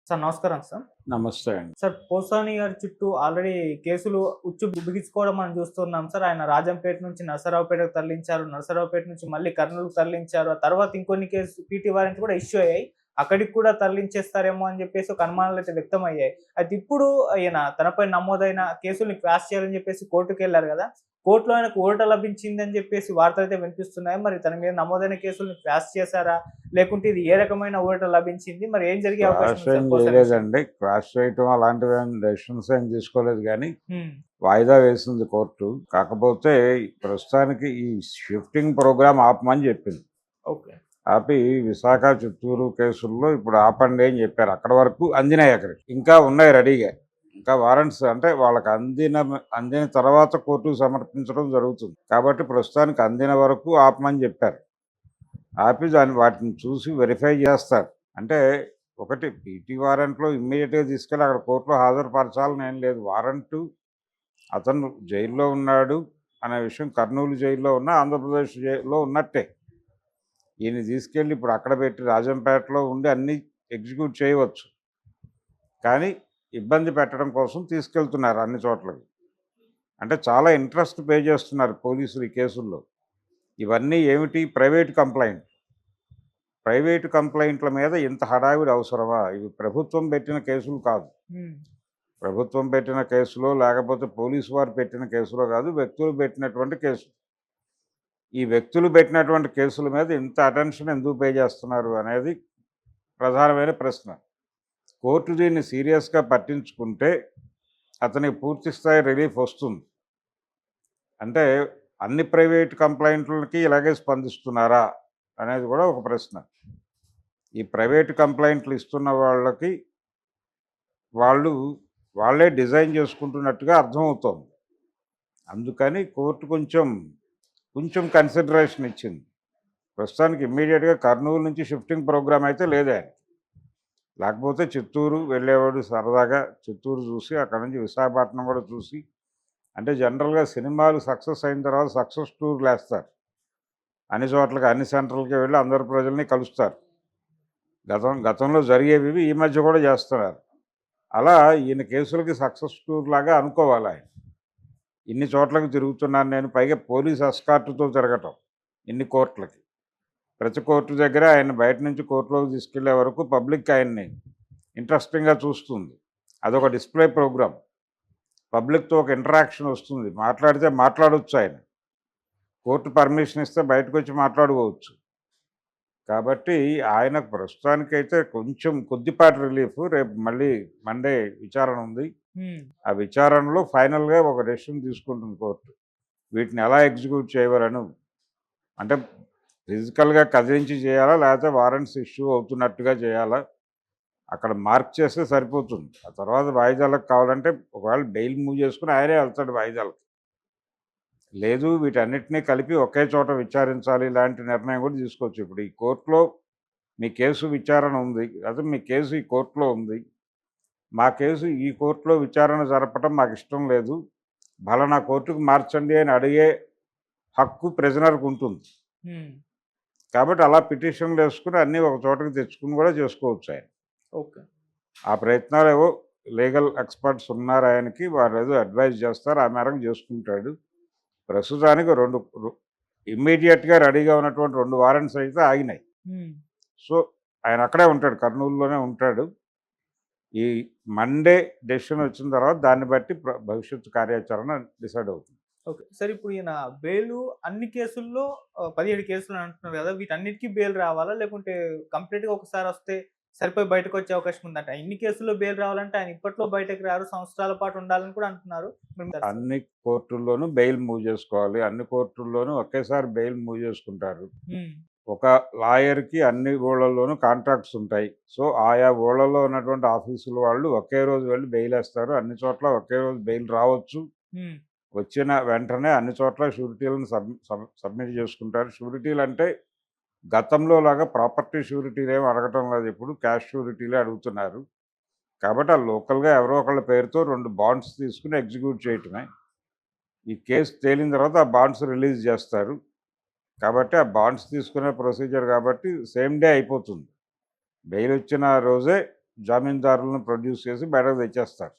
Sir నమస్కారం sir. నమస్తే అండి. సార్ పోసాని గారి చుట్టూ ఆల్రెడీ కేసులు బిగించుకోవడం మనం చూస్తున్నాం సార్. ఆయన రాజంపేట నుంచి నరసరావుపేటకు తరలించారు. నరసరావుపేట నుంచి మళ్ళీ కర్నూలుకు తరలించారు. ఆ తర్వాత ఇంకొన్ని పీటీ వారెంట్ కూడా ఇష్యూ అయ్యాయి. అక్కడికి కూడా తరలించేస్తారేమో అని చెప్పేసి ఒక అనుమానాలైతే వ్యక్తమయ్యాయి. అయితే ఇప్పుడు ఈయన తనపై నమోదైన కేసుల్ని క్వాష్ చేయాలని చెప్పేసి కోర్టుకెళ్లారు గదా! కోర్టులో ఆయనకు ఊరట లభించిందని చెప్పేసి వార్తలైతే వినిపిస్తున్నాయి. మరి తన మీద నమోదైన కేసుల్ని క్వాష్ చేశారా? లేకుంటే ఇది ఏ రకమైన ఊరట లభించింది? మరి ఏం జరిగే అవకాశం క్రాస్ ఉంది ఏం సార్ పోసాని విషయంలో? చేయలేదండి. క్రాస్ చేయటం అలాంటివి డెసిషన్స్ ఏం తీసుకోలేదు గానీ, హ్మ్. వాయిదా వేసింది కోర్టు. కాకపోతే ప్రస్తుతానికి ఈ షిఫ్టింగ్ ప్రోగ్రామ్ ఆపమని చెప్పింది. ఓకే. ఆపి విశాఖ, చిత్తూరు కేసుల్లో ఇప్పుడు ఆపండి అని చెప్పారు. అక్కడి వరకు అందినాయి అక్కడికి. ఇంకా ఉన్నాయి రెడీగా. ఇంకా వారెంట్స్ అంటే వాళ్ళకి అందిన తర్వాత కోర్టుకు సమర్పించడం జరుగుతుంది. కాబట్టి ప్రస్తుతానికి అందిన వరకు ఆపమని చెప్పారు. ఆపి వాటిని చూసి వెరిఫై చేస్తారు. అంటే ఒకటి పీటీ వారెంట్లో ఇమ్మీడియట్గా తీసుకెళ్ళి అక్కడ కోర్టులో హాజరుపరచాలని ఏం లేదు. వారెంటు అతను జైల్లో ఉన్నాడు అనే విషయం కర్నూలు జైల్లో ఉన్న ఆంధ్రప్రదేశ్ జైల్లో ఉన్నట్టే. ఈయన తీసుకెళ్ళి ఇప్పుడు అక్కడ పెట్టి రాజంపేటలో ఉండి అన్నీ ఎగ్జిక్యూట్ చేయవచ్చు. కానీ ఇబ్బంది పెట్టడం కోసం తీసుకెళ్తున్నారు అన్ని చోట్లకి. అంటే చాలా ఇంట్రెస్ట్ పే చేస్తున్నారు పోలీసులు ఈ కేసుల్లో. ఇవన్నీ ఏమిటి? ప్రైవేటు కంప్లైంట్ల మీద ఇంత హడావిడి అవసరమా? ఇవి ప్రభుత్వం పెట్టిన కేసులు కాదు. హ్మ్. ప్రభుత్వం పెట్టిన కేసులో లేకపోతే పోలీసు వారు పెట్టిన కేసులో కాదు, వ్యక్తులు పెట్టినటువంటి కేసులు. ఈ వ్యక్తులు పెట్టినటువంటి కేసుల మీద ఇంత అటెన్షన్ ఎందుకు పే చేస్తున్నారు అనేది ప్రధానమైన ప్రశ్న. కోర్టు దీన్ని సీరియస్గా పట్టించుకుంటే అతనికి పూర్తి స్థాయి రిలీఫ్ వస్తుంది. అంటే అన్ని ప్రైవేట్ కంప్లైంట్లకి ఇలాగే స్పందిస్తున్నారా అనేది కూడా ఒక ప్రశ్న. ఈ ప్రైవేట్ కంప్లైంట్లు ఇస్తున్న వాళ్ళకి వాళ్ళే డిజైన్ చేసుకుంటున్నట్టుగా అర్థమవుతోంది. అందుకని కోర్టు కొంచెం కన్సిడరేషన్ ఇచ్చింది. ప్రస్తుతానికి ఇమ్మీడియట్గా కర్నూలు నుంచి షిఫ్టింగ్ ప్రోగ్రామ్ అయితే లేదే. లేకపోతే చిత్తూరు వెళ్ళేవాడు సరదాగా చిత్తూరు చూసి అక్కడ నుంచి విశాఖపట్నం కూడా చూసి, అంటే జనరల్గా సినిమాలు సక్సెస్ అయిన తర్వాత సక్సెస్ టూర్లు వేస్తారు. అన్ని చోట్లకి అన్ని సెంటర్లకి వెళ్ళి అందరు ప్రజల్ని కలుస్తారు. గతంలో జరిగేవి ఈ మధ్య కూడా చేస్తున్నారు. అలా ఈయన కేసులకి సక్సెస్ టూర్ లాగా అనుకోవాలి ఆయన. ఇన్ని చోట్లకి తిరుగుతున్నాను నేను, పైగా పోలీస్ ఎస్కార్ట్తో తిరగటం ఇన్ని కోర్టులకి. ప్రతి కోర్టు దగ్గర ఆయన బయట నుంచి కోర్టులోకి తీసుకెళ్లే వరకు పబ్లిక్ ఆయన్ని ఇంట్రెస్టింగ్గా చూస్తుంది. అదొక డిస్ప్లే ప్రోగ్రామ్. పబ్లిక్తో ఒక ఇంటరాక్షన్ వస్తుంది. మాట్లాడితే మాట్లాడవచ్చు ఆయన. కోర్టు పర్మిషన్ ఇస్తే బయటకు వచ్చి మాట్లాడుకోవచ్చు. కాబట్టి ఆయనకు ప్రస్తుతానికైతే కొద్దిపాటి రిలీఫ్. రేపు మళ్ళీ మండే విచారణ ఉంది. హ్మ్. ఆ విచారణలో ఫైనల్గా ఒక డెసిషన్ తీసుకుంటుంది కోర్టు. వీటిని ఎలా ఎగ్జిక్యూట్ చేయవలను, అంటే ఫిజికల్గా కదిలించి చేయాలా, లేకపోతే వారెంట్స్ ఇష్యూ అవుతున్నట్టుగా చేయాలా, అక్కడ మార్క్ చేస్తే సరిపోతుంది. ఆ తర్వాత వాయిదాలకు కావాలంటే ఒకవేళ బెయిల్ మూవ్ చేసుకుని ఆయనే వెళ్తాడు వాయిదాలకు. లేదు వీటన్నిటినీ కలిపి ఒకే చోట విచారించాలి, ఇలాంటి నిర్ణయం కూడా తీసుకోవచ్చు. ఇప్పుడు ఈ కోర్టులో మీ కేసు విచారణ ఉంది, అదే మీ కేసు ఈ కోర్టులో ఉంది, మా కేసు ఈ కోర్టులో విచారణ జరపటం మాకు ఇష్టం లేదు, ఫలానా కోర్టుకు మార్చండి అని అడిగే హక్కు ప్రిజనర్కు ఉంటుంది. హ్మ్. కాబట్టి అలా పిటిషన్లు వేసుకుని అన్నీ ఒక చోటకి తెచ్చుకుని కూడా చేసుకోవచ్చు ఆయన. ఓకే. ఆ ప్రయత్నాలు ఏవో లీగల్ ఎక్స్పర్ట్స్ ఉన్నారు ఆయనకి, వారు ఏదో అడ్వైజ్ చేస్తారు, ఆ మేరకు చేసుకుంటాడు. ప్రస్తుతానికి ఇమ్మీడియట్గా రెడీగా ఉన్నటువంటి 2 వారెంట్స్ అయితే ఆగినాయి. హ్మ్. సో ఆయన అక్కడే ఉంటాడు, కర్నూలులోనే ఉంటాడు. ఈ మండే డెసిషన్ వచ్చిన తర్వాత దాన్ని బట్టి భవిష్యత్తు కార్యాచరణ డిసైడ్ అవుతుంది. ఓకే. సార్ ఇప్పుడు ఈయన బెయిలు అన్ని కేసుల్లో 17 కేసులు అని అంటున్నారు గదా! వీటన్నిటికి బెయిల్ రావాలా? లేకుంటే కంప్లీట్‌గా ఒకసారి వస్తే సరిపోయి బయటకొచ్చే అవకాశం ఉందంట. ఇన్ని కేసుల్లో బెయిల్ రావాలంటే ఆయన ఇప్పట్లో బయటకి రారు. సంవత్సరాల పాటు ఉండాలని కూడా అంటున్నారు. అన్ని కోర్టుల్లోనూ బెయిల్ మూవ్ చేసుకోవాలి. అన్ని కోర్టుల్లోనూ ఒకేసారి బెయిల్ మూవ్ చేసుకుంటారు. హ్మ్. ఒక లాయర్కి అన్ని ఊళ్ళల్లోనూ కాంట్రాక్ట్స్ ఉంటాయి. సో ఆయా ఊళ్ళల్లో ఉన్నటువంటి ఆఫీసుల వాళ్ళు ఒకే రోజు వెళ్ళి బెయిల్ వేస్తారు. అన్ని చోట్ల ఒకే రోజు బెయిల్ రావచ్చు. హ్మ్. వచ్చిన వెంటనే అన్ని చోట్ల షూరిటీలను సబ్మిట్ చేసుకుంటారు. షూరిటీలు అంటే గతంలో లాగా ప్రాపర్టీ షూరిటీలు ఏమి అడగటం లేదు, ఇప్పుడు క్యాష్ షూరిటీలే అడుగుతున్నారు. కాబట్టి ఆ లోకల్గా ఎవరో ఒకళ్ళ పేరుతో 2 బాండ్స్ తీసుకుని ఎగ్జిక్యూట్ చేయటమే. ఈ కేసు తేలిన తర్వాత ఆ బాండ్స్ రిలీజ్ చేస్తారు. కాబట్టి ఆ బాండ్స్ తీసుకునే ప్రొసీజర్ కాబట్టి సేమ్ డే అయిపోతుంది. బెయిల్ వచ్చిన రోజే జామీందారులను ప్రొడ్యూస్ చేసి బయటకు తెచ్చేస్తారు.